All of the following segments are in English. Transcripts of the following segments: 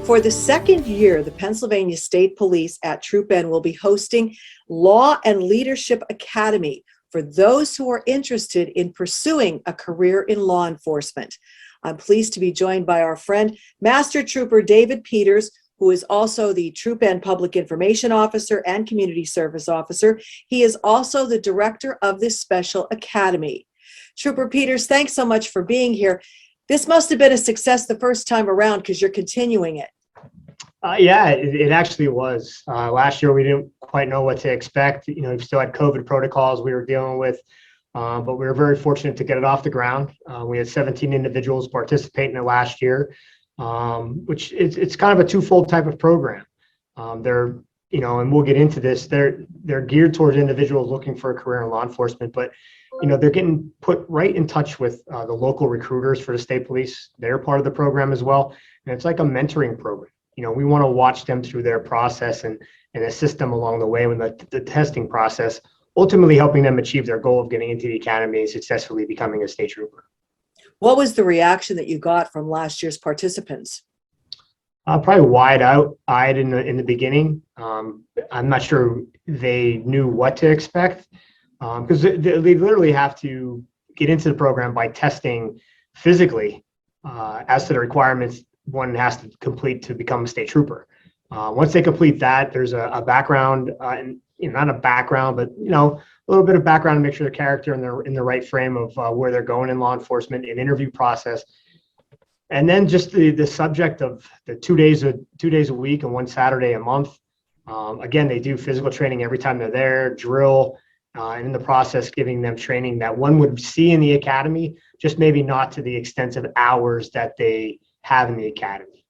For the second year, the Pennsylvania State Police at Troop N will be hosting Law and Leadership Academy for those who are interested in pursuing a career in law enforcement. I'm pleased to be joined by our friend, Master Trooper David Peters, who is also the Troop N Public Information Officer and Community Service Officer. He is also the director of this special academy. Trooper Peters, thanks so much for being here. This must have been a success the first time around because you're continuing it. Yeah, it actually was. Last year, we didn't quite know what to expect. You know, we still had COVID protocols we were dealing with, but we were very fortunate to get it off the ground. We had 17 individuals participate in it last year, which it's kind of a twofold type of program. They're, you know, and we'll get into this, they're geared towards individuals looking for a career in law enforcement, but, you know, they're getting put right in touch with the local recruiters for the state police. They're part of the program as well. And it's like a mentoring program. You know, we want to watch them through their process and assist them along the way with the testing process, ultimately helping them achieve their goal of getting into the academy and successfully becoming a state trooper. What was the reaction that you got from last year's participants? Probably wide-eyed in the beginning. I'm not sure they knew what to expect because they literally have to get into the program by testing physically as to the requirements one has to complete to become a state trooper. Once they complete that, there's a background, and not a background, but a little bit of background to make sure the character in the right frame of where they're going in law enforcement, an interview process, and then just the subject of the 2 days a week and one Saturday a month. Again, they do physical training every time they're there, drill, and in the process, giving them training that one would see in the academy, just maybe not to the extensive hours that they have in the academy.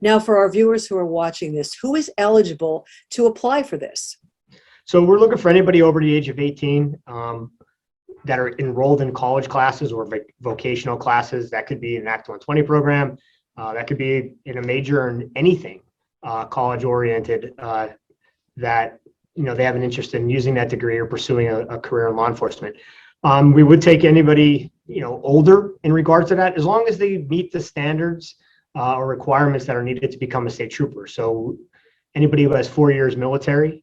Now, for our viewers who are watching this, who is eligible to apply for this? So we're looking for anybody over the age of 18 that are enrolled in college classes or vocational classes. That could be an Act 120 program. That could be in a major in anything college oriented that they have an interest in using that degree or pursuing a career in law enforcement. We would take anybody older in regards to that, as long as they meet the standards or requirements that are needed to become a state trooper. So anybody who has 4 years military,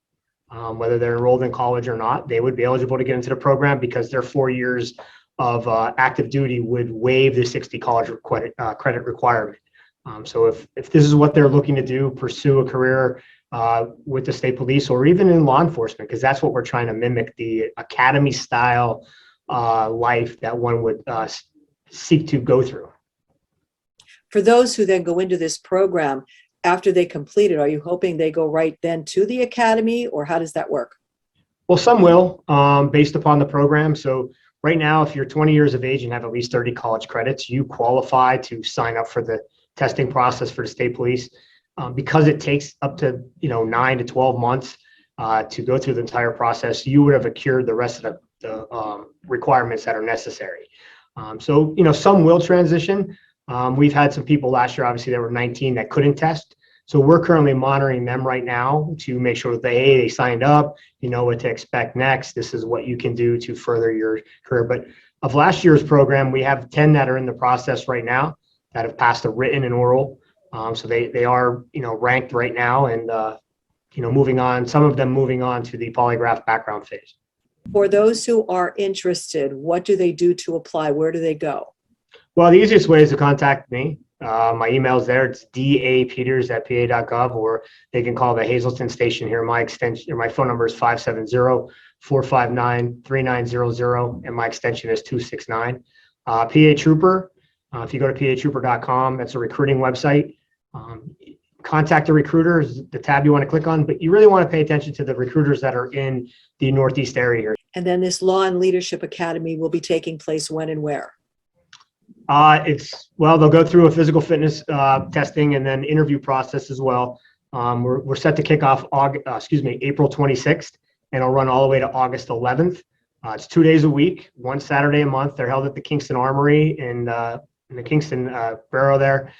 whether they're enrolled in college or not, they would be eligible to get into the program because their 4 years of active duty would waive the 60 college credit requirement. So if this is what they're looking to do, pursue a career with the state police or even in law enforcement, because that's what we're trying to mimic, the academy style life that one would seek to go through. For those who then go into this program, after they complete it, are you hoping they go right then to the academy, or how does that work? Well, some will, based upon the program. So right now, if you're 20 years of age and have at least 30 college credits, you qualify to sign up for the testing process for the state police. Because it takes up to 9 to 12 months to go through the entire process, you would have accrued the rest of the requirements that are necessary. So some will transition. We've had some people last year, obviously, that were 19 that couldn't test. So we're currently monitoring them right now to make sure that they signed up, what to expect next. This is what you can do to further your career. But of last year's program, we have 10 that are in the process right now that have passed the written and oral. So they are, ranked right now and, moving on, some of them moving on to the polygraph background phase. For those who are interested, what do they do to apply? Where do they go? Well, the easiest way is to contact me. My email's there. It's dapeters@pa.gov, or they can call the Hazleton station here. My extension, or my phone number is 570-459-3900, and my extension is 269. PA Trooper, if you go to patrooper.com, that's a recruiting website. Contact the recruiters, the tab you want to click on, but you really want to pay attention to the recruiters that are in the Northeast area here. And then this Law and Leadership Academy will be taking place when and where? They'll go through a physical fitness testing and then interview process as well. We're set to kick off April 26th, and it'll run all the way to August 11th. It's 2 days a week, one Saturday a month. They're held at the Kingston Armory in the Kingston Borough there.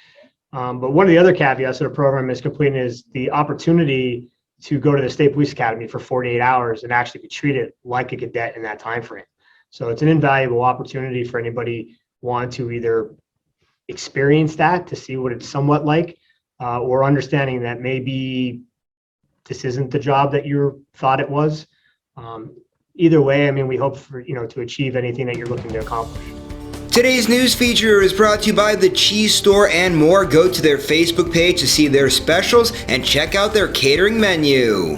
But one of the other caveats that the program is completing is the opportunity to go to the State Police Academy for 48 hours and actually be treated like a cadet in that time frame. So it's an invaluable opportunity for anybody want to either experience that, to see what it's somewhat like, or understanding that maybe this isn't the job that you thought it was. Either way, I mean, we hope for, to achieve anything that you're looking to accomplish. Today's news feature is brought to you by The Cheese Store and more. Go to their Facebook page to see their specials and check out their catering menu.